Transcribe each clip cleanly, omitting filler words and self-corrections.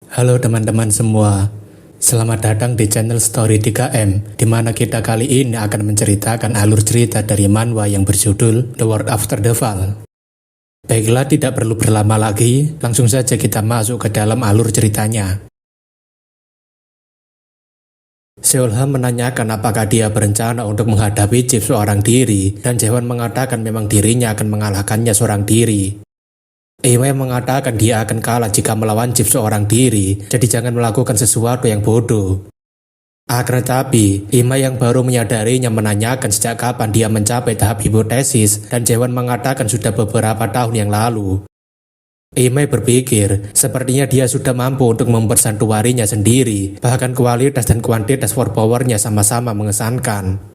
Halo teman-teman semua, selamat datang di channel Story 3M, di mana kita kali ini akan menceritakan alur cerita dari manhwa yang berjudul The World After the Fall. Baiklah, tidak perlu berlama lagi, langsung saja kita masuk ke dalam alur ceritanya. Seolha menanyakan apakah dia berencana untuk menghadapi Chief seorang diri, dan Jaewon mengatakan memang dirinya akan mengalahkannya seorang diri. Imai mengatakan dia akan kalah jika melawan Chief seorang diri, jadi jangan melakukan sesuatu yang bodoh. Akan tetapi, Imai yang baru menyadarinya menanyakan sejak kapan dia mencapai tahap hipotesis, dan Jaewon mengatakan sudah beberapa tahun yang lalu. Imai berpikir, sepertinya dia sudah mampu untuk mempersantuarinya sendiri, bahkan kualitas dan kuantitas war powernya sama-sama mengesankan.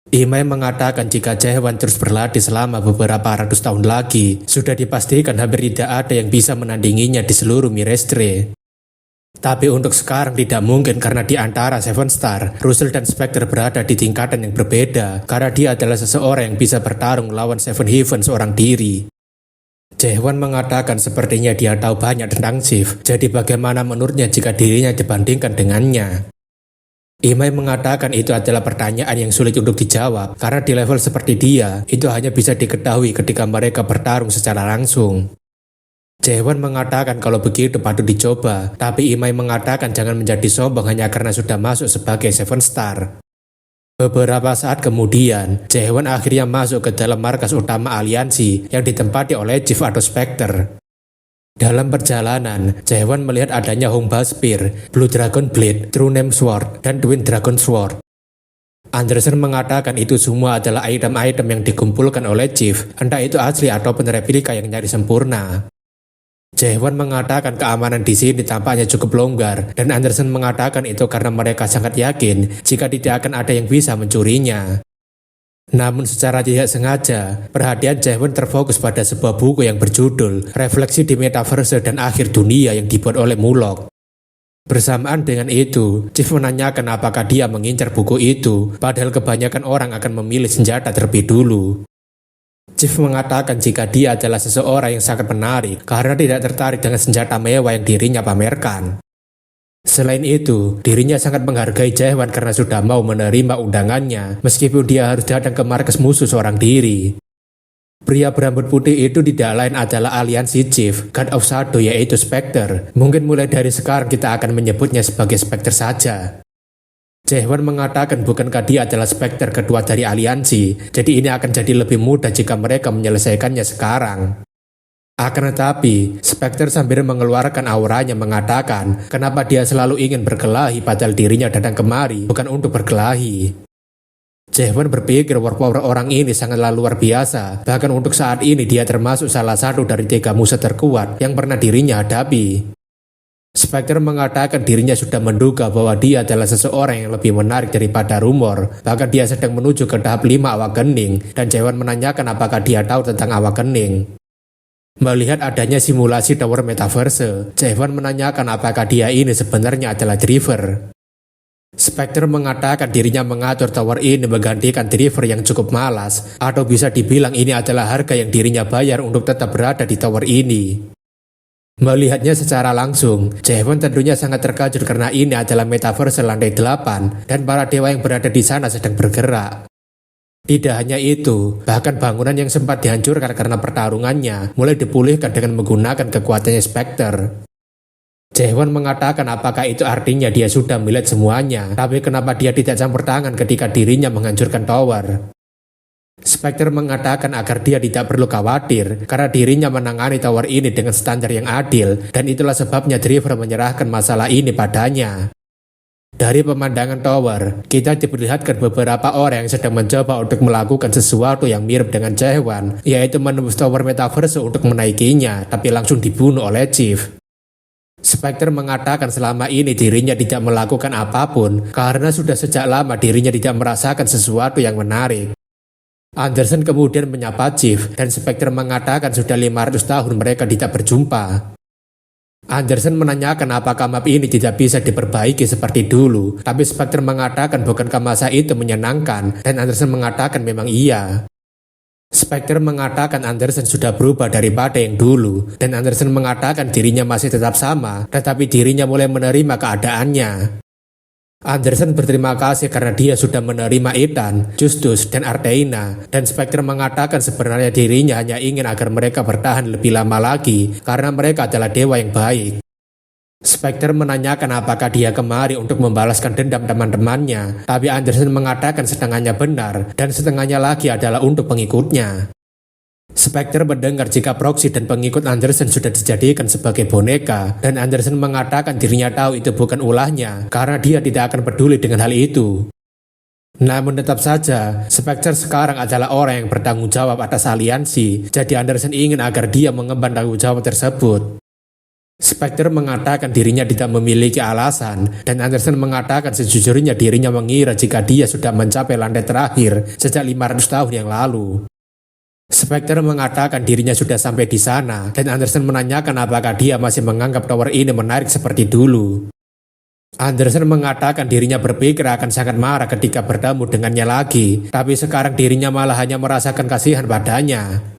Imai mengatakan jika Jaewon terus berlatih selama beberapa ratus tahun lagi, sudah dipastikan hampir tidak ada yang bisa menandinginya di seluruh Mirastre. Tapi untuk sekarang tidak mungkin karena di antara Seven Star, Russell dan Spectre berada di tingkatan yang berbeda karena dia adalah seseorang yang bisa bertarung melawan Seven Heaven seorang diri. Jaewon mengatakan sepertinya dia tahu banyak tentang Chief, jadi bagaimana menurutnya jika dirinya dibandingkan dengannya? Imai mengatakan itu adalah pertanyaan yang sulit untuk dijawab karena di level seperti dia, itu hanya bisa diketahui ketika mereka bertarung secara langsung. Jaewon mengatakan kalau begitu patut dicoba, tapi Imai mengatakan jangan menjadi sombong hanya karena sudah masuk sebagai Seven Star. Beberapa saat kemudian, Jaewon akhirnya masuk ke dalam markas utama aliansi yang ditempati oleh Chief atau Spectre. Dalam perjalanan, Jaewon melihat adanya Hongba Spear, Blue Dragon Blade, True Name Sword, dan Twin Dragon Sword. Anderson mengatakan itu semua adalah item-item yang dikumpulkan oleh Chief, entah itu asli ataupun replika yang nyaris sempurna. Jaewon mengatakan keamanan di sini tampaknya cukup longgar, dan Anderson mengatakan itu karena mereka sangat yakin jika tidak akan ada yang bisa mencurinya. Namun secara tidak sengaja, perhatian Jaewon terfokus pada sebuah buku yang berjudul Refleksi di Metaverse dan Akhir Dunia yang dibuat oleh Mulok. Bersamaan dengan itu, Chief menanyakan apakah dia mengincar buku itu, padahal kebanyakan orang akan memilih senjata terlebih dulu. Chief mengatakan jika dia adalah seseorang yang sangat menarik karena tidak tertarik dengan senjata mewah yang dirinya pamerkan. Selain itu, dirinya sangat menghargai Jaewon karena sudah mau menerima undangannya, meskipun dia harus datang ke markas musuh seorang diri. Pria berambut putih itu tidak lain adalah aliansi Chief, God of Shadow yaitu Spectre. Mungkin mulai dari sekarang kita akan menyebutnya sebagai Spectre saja. Jaewon mengatakan bukankah dia adalah Spectre kedua dari aliansi, jadi ini akan jadi lebih mudah jika mereka menyelesaikannya sekarang. Akan tetapi, Spectre sambil mengeluarkan auranya mengatakan kenapa dia selalu ingin berkelahi padahal dirinya datang kemari bukan untuk berkelahi. Jaewon berpikir war power orang ini sangatlah luar biasa, bahkan untuk saat ini dia termasuk salah satu dari 3 musuh terkuat yang pernah dirinya hadapi. Spectre mengatakan dirinya sudah menduga bahwa dia adalah seseorang yang lebih menarik daripada rumor, bahkan dia sedang menuju ke tahap 5 Awakening, dan Jaewon menanyakan apakah dia tahu tentang Awakening. Melihat adanya simulasi Tower Metaverse, Jaewon menanyakan apakah dia ini sebenarnya adalah Driver. Spectre mengatakan dirinya mengatur tower ini menggantikan Driver yang cukup malas, atau bisa dibilang ini adalah harga yang dirinya bayar untuk tetap berada di tower ini. Melihatnya secara langsung, Jaewon tentunya sangat terkejut karena ini adalah Metaverse lantai 8 dan para dewa yang berada di sana sedang bergerak. Tidak hanya itu, bahkan bangunan yang sempat dihancurkan karena pertarungannya mulai dipulihkan dengan menggunakan kekuatannya Spectre. Jaewon mengatakan apakah itu artinya dia sudah melihat semuanya, tapi kenapa dia tidak campur tangan ketika dirinya menghancurkan tower. Spectre mengatakan agar dia tidak perlu khawatir karena dirinya menangani tower ini dengan standar yang adil, dan itulah sebabnya Driver menyerahkan masalah ini padanya. Dari pemandangan tower, kita diperlihatkan beberapa orang yang sedang mencoba untuk melakukan sesuatu yang mirip dengan Jaewon, yaitu menembus tower Metaverse untuk menaikinya, tapi langsung dibunuh oleh Chief. Spectre mengatakan selama ini dirinya tidak melakukan apapun, karena sudah sejak lama dirinya tidak merasakan sesuatu yang menarik. Anderson kemudian menyapa Chief, dan Spectre mengatakan sudah 500 tahun mereka tidak berjumpa. Anderson menanyakan apakah map ini tidak bisa diperbaiki seperti dulu, tapi Spectre mengatakan bukankah masa itu menyenangkan, dan Anderson mengatakan memang iya. Spectre mengatakan Anderson sudah berubah daripada yang dulu, dan Anderson mengatakan dirinya masih tetap sama, tetapi dirinya mulai menerima keadaannya. Anderson berterima kasih karena dia sudah menerima Ethan, Justus, dan Arteina, dan Spectre mengatakan sebenarnya dirinya hanya ingin agar mereka bertahan lebih lama lagi karena mereka adalah dewa yang baik. Spectre menanyakan apakah dia kemari untuk membalaskan dendam teman-temannya, tapi Anderson mengatakan setengahnya benar dan setengahnya lagi adalah untuk pengikutnya. Spectre mendengar jika proksi dan pengikut Anderson sudah dijadikan sebagai boneka, dan Anderson mengatakan dirinya tahu itu bukan ulahnya karena dia tidak akan peduli dengan hal itu. Namun tetap saja, Spectre sekarang adalah orang yang bertanggung jawab atas aliansi, jadi Anderson ingin agar dia mengemban tanggung jawab tersebut. Spectre mengatakan dirinya tidak memiliki alasan, dan Anderson mengatakan sejujurnya dirinya mengira jika dia sudah mencapai lantai terakhir sejak 500 tahun yang lalu. Spectre mengatakan dirinya sudah sampai di sana, dan Anderson menanyakan apakah dia masih menganggap tower ini menarik seperti dulu. Anderson mengatakan dirinya berpikir akan sangat marah ketika bertemu dengannya lagi, tapi sekarang dirinya malah hanya merasakan kasihan padanya.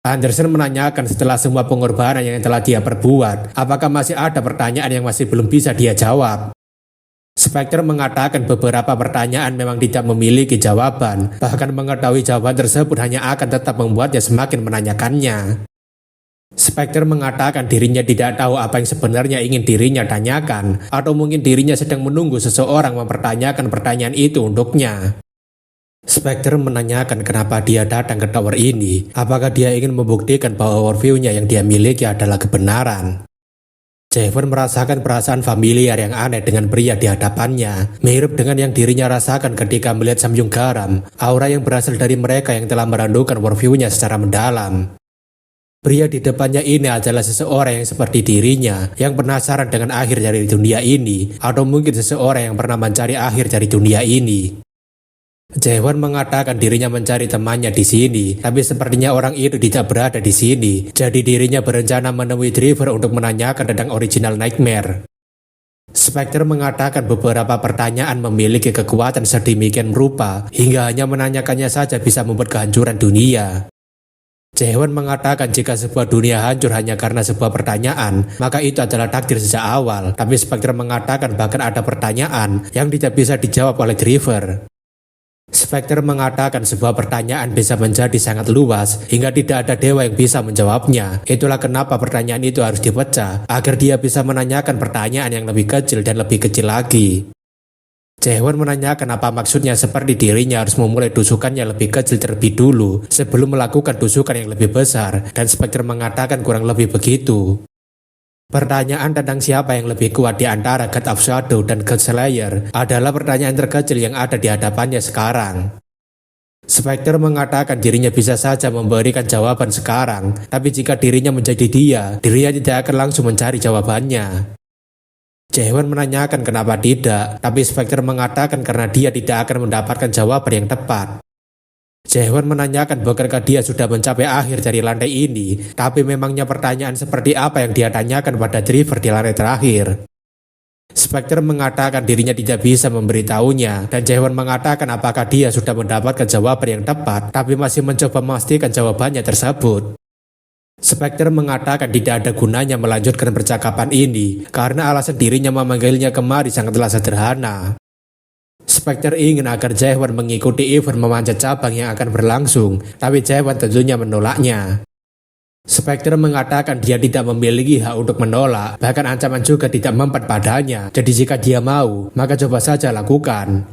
Anderson menanyakan setelah semua pengorbanan yang telah dia perbuat, apakah masih ada pertanyaan yang masih belum bisa dia jawab. Spectre mengatakan beberapa pertanyaan memang tidak memiliki jawaban, bahkan mengetahui jawaban tersebut hanya akan tetap membuatnya semakin menanyakannya. Spectre mengatakan dirinya tidak tahu apa yang sebenarnya ingin dirinya tanyakan, atau mungkin dirinya sedang menunggu seseorang mempertanyakan pertanyaan itu untuknya. Spectre menanyakan kenapa dia datang ke tower ini, apakah dia ingin membuktikan bahwa worldview-nya yang dia miliki adalah kebenaran. Javon merasakan perasaan familiar yang aneh dengan pria di hadapannya, mirip dengan yang dirinya rasakan ketika melihat Samyung Garam, aura yang berasal dari mereka yang telah merenungkan worldview-nya secara mendalam. Pria di depannya ini adalah seseorang yang seperti dirinya, yang penasaran dengan akhir dari dunia ini, atau mungkin seseorang yang pernah mencari akhir dari dunia ini. Jaewon mengatakan dirinya mencari temannya di sini, tapi sepertinya orang itu tidak berada di sini, jadi dirinya berencana menemui Driver untuk menanyakan tentang original Nightmare. Spectre mengatakan beberapa pertanyaan memiliki kekuatan sedemikian rupa, hingga hanya menanyakannya saja bisa membuat kehancuran dunia. Jaewon mengatakan jika sebuah dunia hancur hanya karena sebuah pertanyaan, maka itu adalah takdir sejak awal, tapi Spectre mengatakan bahkan ada pertanyaan yang tidak bisa dijawab oleh Driver. Spectre mengatakan sebuah pertanyaan bisa menjadi sangat luas hingga tidak ada dewa yang bisa menjawabnya. Itulah kenapa pertanyaan itu harus dipecah agar dia bisa menanyakan pertanyaan yang lebih kecil dan lebih kecil lagi. Jaewon menanyakan apa maksudnya seperti dirinya harus memulai tusukannya lebih kecil terlebih dulu sebelum melakukan tusukan yang lebih besar, dan Spectre mengatakan kurang lebih begitu. Pertanyaan tentang siapa yang lebih kuat di antara God of Shadow dan God Slayer adalah pertanyaan terkecil yang ada di hadapannya sekarang. Spectre mengatakan dirinya bisa saja memberikan jawaban sekarang, tapi jika dirinya menjadi dia, dirinya tidak akan langsung mencari jawabannya. Jaewon menanyakan kenapa tidak, tapi Spectre mengatakan karena dia tidak akan mendapatkan jawaban yang tepat. Jaewon menanyakan bukankah dia sudah mencapai akhir dari lantai ini, tapi memangnya pertanyaan seperti apa yang dia tanyakan pada Driver di lantai terakhir. Spectre mengatakan dirinya tidak bisa memberitahunya, dan Jaewon mengatakan apakah dia sudah mendapatkan jawaban yang tepat, tapi masih mencoba memastikan jawabannya tersebut. Spectre mengatakan tidak ada gunanya melanjutkan percakapan ini, karena alasan dirinya memanggilnya kemari sangatlah sederhana. Spectre ingin agar Jaewon mengikuti event memanjat cabang yang akan berlangsung, tapi Jaewon tentunya menolaknya. Spectre mengatakan dia tidak memiliki hak untuk menolak, bahkan ancaman juga tidak mempan padanya, jadi jika dia mau, maka coba saja lakukan.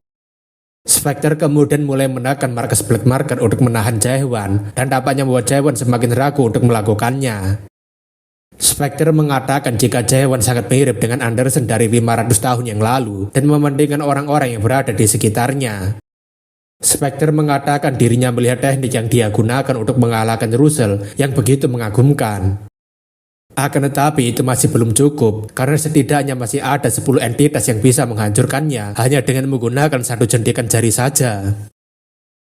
Spectre kemudian mulai menekan markas Black Market untuk menahan Jaewon, dan tampaknya membuat Jaewon semakin ragu untuk melakukannya. Spectre mengatakan jika Jaewon sangat mirip dengan Anderson dari 500 tahun yang lalu dan mementingkan orang-orang yang berada di sekitarnya. Spectre mengatakan dirinya melihat teknik yang dia gunakan untuk mengalahkan Russell yang begitu mengagumkan. Akan tetapi itu masih belum cukup, karena setidaknya masih ada 10 entitas yang bisa menghancurkannya hanya dengan menggunakan satu jentikan jari saja.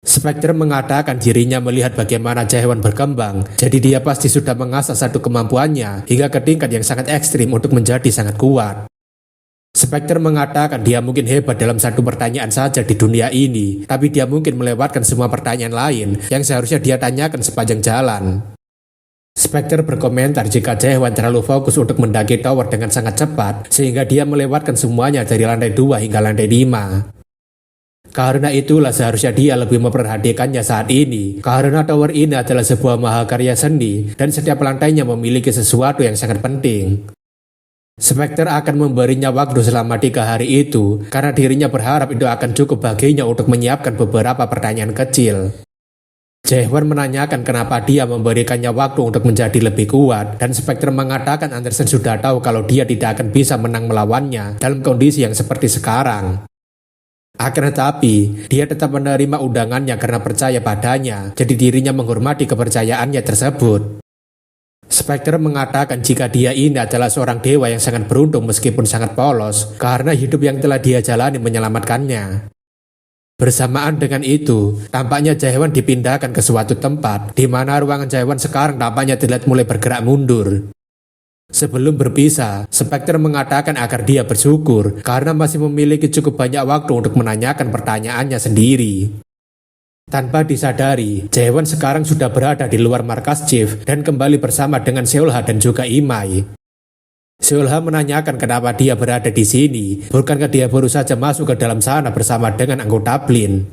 Spectre mengatakan dirinya melihat bagaimana Jaewon berkembang, jadi dia pasti sudah mengasah satu kemampuannya hingga ke tingkat yang sangat ekstrim untuk menjadi sangat kuat. Spectre mengatakan dia mungkin hebat dalam satu pertanyaan saja di dunia ini, tapi dia mungkin melewatkan semua pertanyaan lain yang seharusnya dia tanyakan sepanjang jalan. Spectre berkomentar jika Jae-hwan terlalu fokus untuk mendaki tower dengan sangat cepat, sehingga dia melewatkan semuanya dari lantai 2 hingga lantai 5. Karena itulah seharusnya dia lebih memperhatikannya saat ini, karena tower ini adalah sebuah mahakarya seni dan setiap lantainya memiliki sesuatu yang sangat penting. Spectre akan memberinya waktu selama 3 hari itu, karena dirinya berharap itu akan cukup baginya untuk menyiapkan beberapa pertanyaan kecil. Jae-hwan menanyakan kenapa dia memberikannya waktu untuk menjadi lebih kuat, dan Spectre mengatakan Anderson sudah tahu kalau dia tidak akan bisa menang melawannya dalam kondisi yang seperti sekarang. Akan tetapi, dia tetap menerima undangannya karena percaya padanya, jadi dirinya menghormati kepercayaannya tersebut. Spectre mengatakan jika dia ini adalah seorang dewa yang sangat beruntung meskipun sangat polos, karena hidup yang telah dia jalani menyelamatkannya. Bersamaan dengan itu, tampaknya Jae-hwan dipindahkan ke suatu tempat, di mana ruangan Jae-hwan sekarang tampaknya terlihat mulai bergerak mundur. Sebelum berpisah, Spectre mengatakan agar dia bersyukur karena masih memiliki cukup banyak waktu untuk menanyakan pertanyaannya sendiri. Tanpa disadari, Jae-hwan sekarang sudah berada di luar markas Chief dan kembali bersama dengan Seol-ha dan juga Imai. Seol-ha menanyakan kenapa dia berada di sini, bukankah dia baru saja masuk ke dalam sana bersama dengan anggota Blin.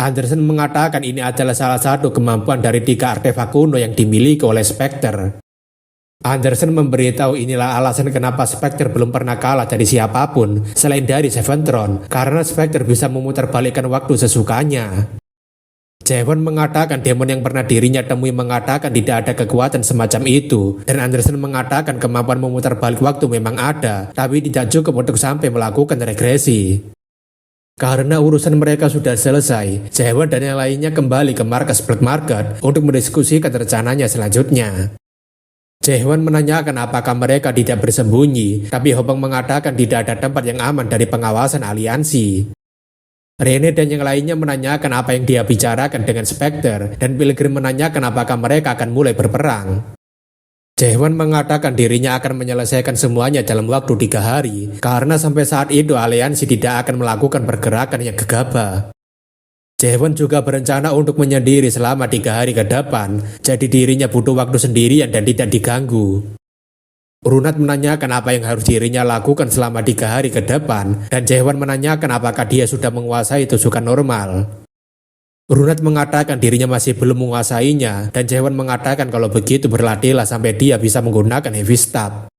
Anderson mengatakan ini adalah salah satu kemampuan dari 3 artefak kuno yang dimiliki oleh Spectre. Anderson memberitahu inilah alasan kenapa Spectre belum pernah kalah dari siapapun selain dari Seventron, karena Spectre bisa memutarbalikkan waktu sesukanya. Jae-hwan mengatakan demon yang pernah dirinya temui mengatakan tidak ada kekuatan semacam itu, dan Anderson mengatakan kemampuan memutar balik waktu memang ada, tapi tidak cukup untuk sampai melakukan regresi. Karena urusan mereka sudah selesai, Jae-hwan dan yang lainnya kembali ke markas Black Market untuk mendiskusikan rencananya selanjutnya. Jae-hwan menanyakan apakah mereka tidak bersembunyi, tapi Hopeng mengatakan tidak ada tempat yang aman dari pengawasan aliansi. Rene dan yang lainnya menanyakan apa yang dia bicarakan dengan Spectre, dan Pilgrim menanyakan apakah mereka akan mulai berperang. Jae-hwan mengatakan dirinya akan menyelesaikan semuanya dalam waktu 3 hari, karena sampai saat itu aliansi tidak akan melakukan pergerakan yang gegabah. Jae-hwan juga berencana untuk menyendiri selama 3 hari ke depan, jadi dirinya butuh waktu sendirian dan tidak diganggu. Runat menanyakan apa yang harus dirinya lakukan selama 3 hari ke depan, dan Jae-hwan menanyakan apakah dia sudah menguasai tusukan normal. Runat mengatakan dirinya masih belum menguasainya, dan Jae-hwan mengatakan kalau begitu berlatihlah sampai dia bisa menggunakan heavy staff.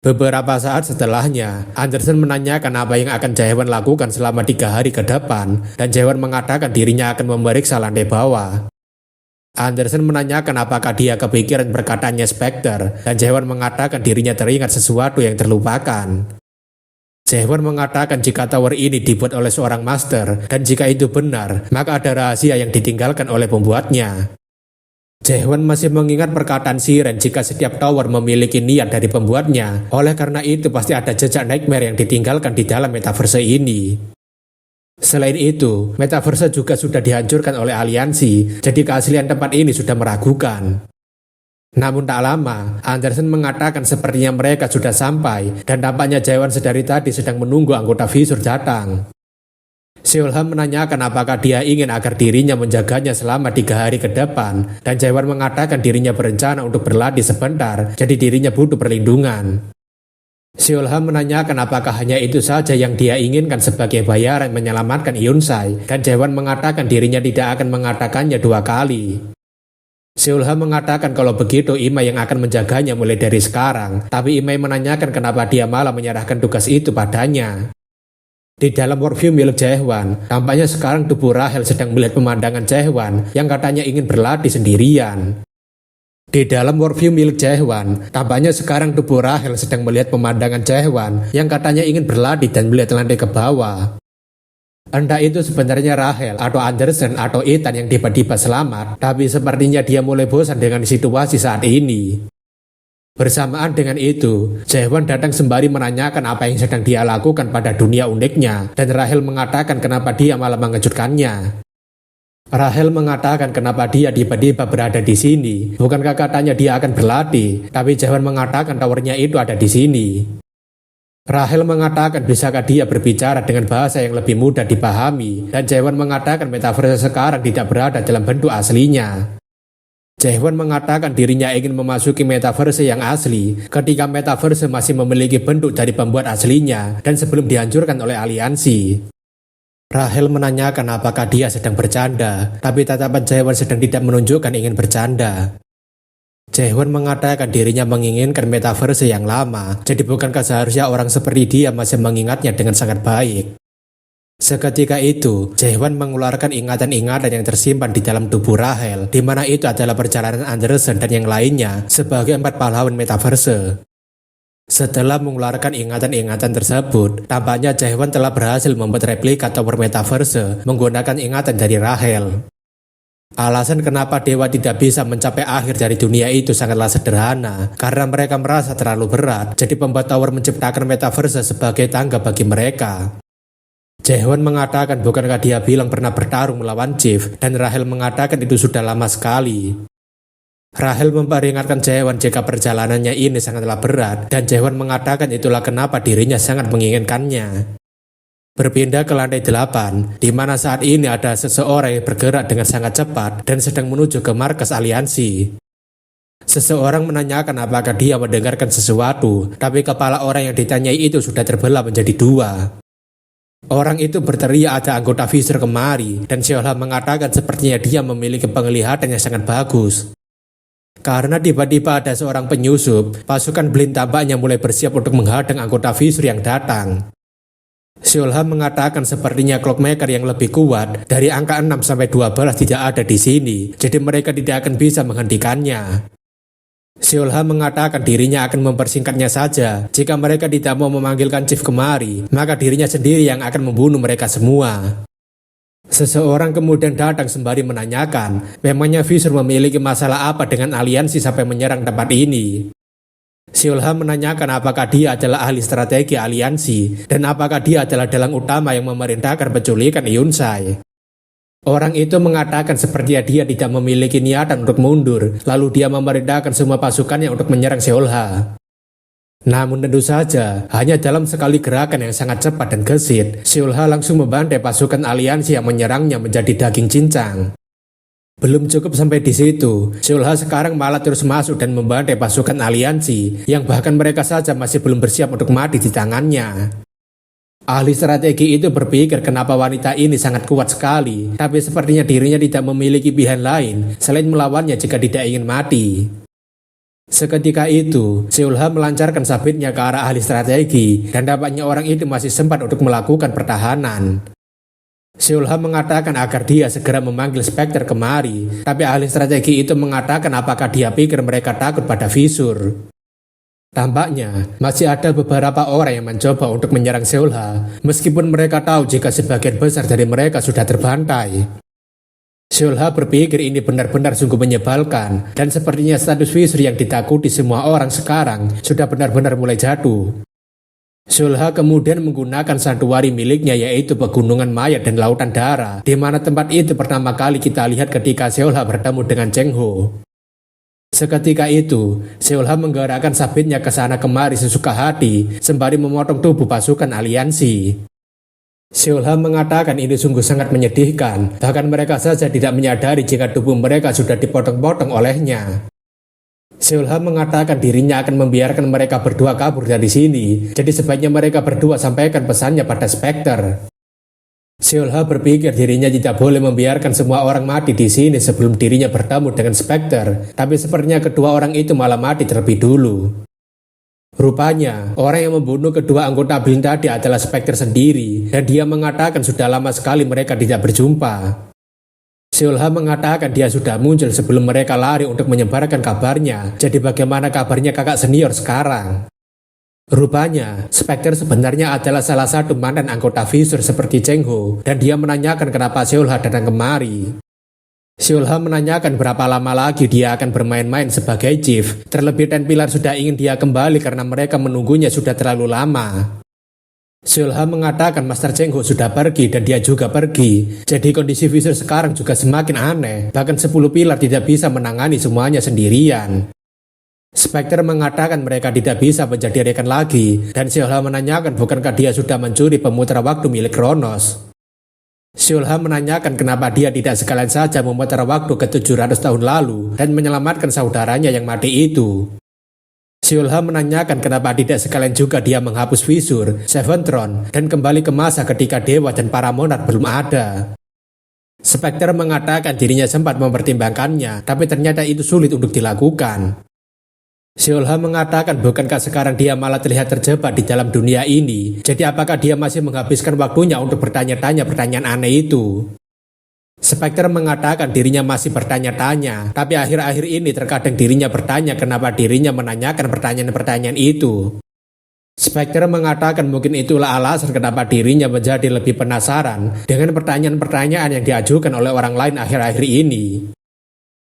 Beberapa saat setelahnya, Anderson menanyakan apa yang akan Jae-hwan lakukan selama 3 hari ke depan, dan Jae-hwan mengatakan dirinya akan memeriksa lantai bawah. Anderson menanyakan apakah dia kepikiran perkataannya Spectre, dan Jae-hwan mengatakan dirinya teringat sesuatu yang terlupakan. Jae-hwan mengatakan jika tower ini dibuat oleh seorang master, dan jika itu benar, maka ada rahasia yang ditinggalkan oleh pembuatnya. Jae-hwan masih mengingat perkataan Siren jika setiap tower memiliki niat dari pembuatnya, oleh karena itu pasti ada jejak nightmare yang ditinggalkan di dalam metaverse ini. Selain itu, metaverse juga sudah dihancurkan oleh aliansi, jadi keaslian tempat ini sudah meragukan. Namun tak lama, Anderson mengatakan sepertinya mereka sudah sampai, dan tampaknya Jae-hwan sedari tadi sedang menunggu anggota Visur datang. Seol-ha menanyakan apakah dia ingin agar dirinya menjaganya selama 3 hari ke depan, dan Jae-hwan mengatakan dirinya berencana untuk berlatih sebentar, jadi dirinya butuh perlindungan. Seol-ha menanyakan apakah hanya itu saja yang dia inginkan sebagai bayaran menyelamatkan Yun-sai, dan Jae-hwan mengatakan dirinya tidak akan mengatakannya 2 kali. Seol-ha mengatakan kalau begitu Imai yang akan menjaganya mulai dari sekarang, tapi Imai menanyakan kenapa dia malah menyerahkan tugas itu padanya. Di dalam workview milik Jae-hwan, tampaknya sekarang tubuh Rahel sedang melihat pemandangan Jae-hwan yang katanya ingin berlatih sendirian. Di dalam workview milik Jae-hwan, tampaknya sekarang tubuh Rahel sedang melihat pemandangan Jae-hwan yang katanya ingin berlatih dan melihat lantai ke bawah. Entah itu sebenarnya Rahel atau Anderson atau Ethan yang tiba-tiba selamat, tapi sepertinya dia mulai bosan dengan situasi saat ini. Bersamaan dengan itu, Jae-hwan datang sembari menanyakan apa yang sedang dia lakukan pada dunia uniknya, dan Rahel mengatakan kenapa dia malah mengejutkannya. Rahel mengatakan kenapa dia tiba-tiba berada di sini. Bukankah katanya dia akan berlatih, tapi Jae-hwan mengatakan towernya itu ada di sini. Rahel mengatakan bisakah dia berbicara dengan bahasa yang lebih mudah dipahami, dan Jaewon mengatakan metaverse sekarang tidak berada dalam bentuk aslinya. Jaewon mengatakan dirinya ingin memasuki metaverse yang asli ketika metaverse masih memiliki bentuk dari pembuat aslinya dan sebelum dihancurkan oleh aliansi. Rahel menanyakan apakah dia sedang bercanda, tapi tatapan Jaewon sedang tidak menunjukkan ingin bercanda. Jaewon mengatakan dirinya menginginkan metaverse yang lama, jadi bukankah seharusnya orang seperti dia masih mengingatnya dengan sangat baik. Seketika itu, Jaewon mengeluarkan ingatan-ingatan yang tersimpan di dalam tubuh Rahel, di mana itu adalah perjalanan Anderson dan yang lainnya sebagai 4 pahlawan metaverse. Setelah mengeluarkan ingatan-ingatan tersebut, tampaknya Jaewon telah berhasil membuat replika tower metaverse menggunakan ingatan dari Rahel. Alasan kenapa dewa tidak bisa mencapai akhir dari dunia itu sangatlah sederhana, karena mereka merasa terlalu berat, jadi pembuat tower menciptakan metaverse sebagai tangga bagi mereka. Jaewon mengatakan bukankah dia bilang pernah bertarung melawan Chief, dan Rahel mengatakan itu sudah lama sekali. Rahel memperingatkan Jaewon jika perjalanannya ini sangatlah berat, dan Jaewon mengatakan itulah kenapa dirinya sangat menginginkannya. Berpindah ke lantai 8, di mana saat ini ada seseorang yang bergerak dengan sangat cepat dan sedang menuju ke markas aliansi. Seseorang menanyakan apakah dia mendengarkan sesuatu, tapi kepala orang yang ditanyai itu sudah terbelah menjadi 2. Orang itu berteriak ada anggota Visor kemari, dan Seolha mengatakan sepertinya dia memiliki penglihatan yang sangat bagus. Karena tiba-tiba ada seorang penyusup, pasukan Blin tampaknya mulai bersiap untuk menghadang anggota Visor yang datang. Seolha mengatakan sepertinya Clockmaker yang lebih kuat dari angka 6 sampai 12 tidak ada di sini, jadi mereka tidak akan bisa menghentikannya. Seolha mengatakan dirinya akan mempersingkatnya saja. Jika mereka tidak mau memanggilkan Chief kemari, maka dirinya sendiri yang akan membunuh mereka semua. Seseorang kemudian datang sembari menanyakan, memangnya Visor memiliki masalah apa dengan aliansi sampai menyerang tempat ini? Seolha menanyakan apakah dia adalah ahli strategi aliansi dan apakah dia adalah dalang utama yang memerintahkan penculikan Yunsai. Orang itu mengatakan sepertinya dia tidak memiliki niatan untuk mundur, lalu dia memerintahkan semua pasukannya untuk menyerang Seolha. Namun tentu saja, hanya dalam sekali gerakan yang sangat cepat dan gesit, Seolha langsung membantai pasukan aliansi yang menyerangnya menjadi daging cincang. Belum cukup sampai di situ, Seolha sekarang malah terus masuk dan membantai pasukan aliansi yang bahkan mereka saja masih belum bersiap untuk mati di tangannya. Ahli strategi itu berpikir kenapa wanita ini sangat kuat sekali, tapi sepertinya dirinya tidak memiliki pilihan lain selain melawannya jika tidak ingin mati. Seketika itu, Seolha melancarkan sabitnya ke arah ahli strategi dan tampaknya orang itu masih sempat untuk melakukan pertahanan. Seolha mengatakan agar dia segera memanggil Spectre kemari, tapi ahli strategi itu mengatakan apakah dia pikir mereka takut pada Visor. Tampaknya masih ada beberapa orang yang mencoba untuk menyerang Seolha, meskipun mereka tahu jika sebagian besar dari mereka sudah terbantai. Seolha berpikir ini benar-benar sungguh menyebalkan, dan sepertinya status Visor yang ditakuti semua orang sekarang sudah benar-benar mulai jatuh. Seolha kemudian menggunakan santuari miliknya yaitu Pegunungan Mayat dan Lautan Darah, di mana tempat itu pertama kali kita lihat ketika Seolha bertemu dengan Cheng Ho. Seketika itu, Seolha menggerakkan sabitnya ke sana kemari sesuka hati, sembari memotong tubuh pasukan aliansi. Seolha mengatakan ini sungguh sangat menyedihkan, bahkan mereka saja tidak menyadari jika tubuh mereka sudah dipotong-potong olehnya. Seolha mengatakan dirinya akan membiarkan mereka berdua kabur dari sini, jadi sebaiknya mereka berdua sampaikan pesannya pada Spectre. Seolha berpikir dirinya tidak boleh membiarkan semua orang mati di sini sebelum dirinya bertemu dengan Spectre, tapi sepertinya kedua orang itu malah mati terlebih dulu. Rupanya, orang yang membunuh kedua anggota Blin tadi adalah Spectre sendiri, dan dia mengatakan sudah lama sekali mereka tidak berjumpa. Seolha mengatakan dia sudah muncul sebelum mereka lari untuk menyebarkan kabarnya, jadi bagaimana kabarnya kakak senior sekarang? Rupanya, Spectre sebenarnya adalah salah satu mantan anggota Visor seperti Cheng Ho, dan dia menanyakan kenapa Seolha datang kemari. Seolha menanyakan berapa lama lagi dia akan bermain-main sebagai chief, terlebih Ten Pilar sudah ingin dia kembali karena mereka menunggunya sudah terlalu lama. Seolha mengatakan Master Cheng Ho sudah pergi dan dia juga pergi, jadi kondisi Visor sekarang juga semakin aneh, bahkan 10 pilar tidak bisa menangani semuanya sendirian. Spectre mengatakan mereka tidak bisa menjadi rekan lagi, dan Seolha menanyakan bukankah dia sudah mencuri pemutar waktu milik Kronos. Seolha menanyakan kenapa dia tidak sekalian saja memutar waktu ke 700 tahun lalu dan menyelamatkan saudaranya yang mati itu. Seolha menanyakan kenapa tidak sekalian juga dia menghapus Visur, Seventron, dan kembali ke masa ketika dewa dan para monark belum ada. Spectre mengatakan dirinya sempat mempertimbangkannya, tapi ternyata itu sulit untuk dilakukan. Seolha mengatakan bukankah sekarang dia malah terlihat terjebak di dalam dunia ini, jadi apakah dia masih menghabiskan waktunya untuk bertanya-tanya pertanyaan aneh itu. Spectre mengatakan dirinya masih bertanya-tanya, tapi akhir-akhir ini terkadang dirinya bertanya kenapa dirinya menanyakan pertanyaan-pertanyaan itu. Spectre mengatakan mungkin itulah alasan kenapa dirinya menjadi lebih penasaran dengan pertanyaan-pertanyaan yang diajukan oleh orang lain akhir-akhir ini.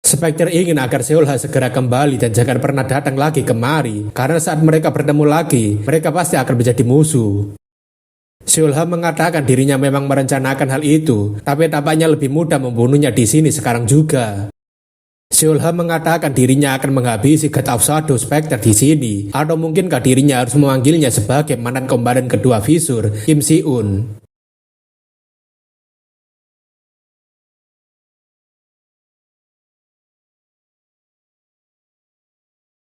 Spectre ingin agar Seolha segera kembali dan jangan pernah datang lagi kemari, karena saat mereka bertemu lagi, mereka pasti akan menjadi musuh. Seolha mengatakan dirinya memang merencanakan hal itu, tapi tampaknya lebih mudah membunuhnya di sini sekarang juga. Seolha mengatakan dirinya akan menghabisi God of Shadow Spectre di sini, atau mungkinkah dirinya harus memanggilnya sebagai mantan komandan kedua Visur, Kim Si-eun.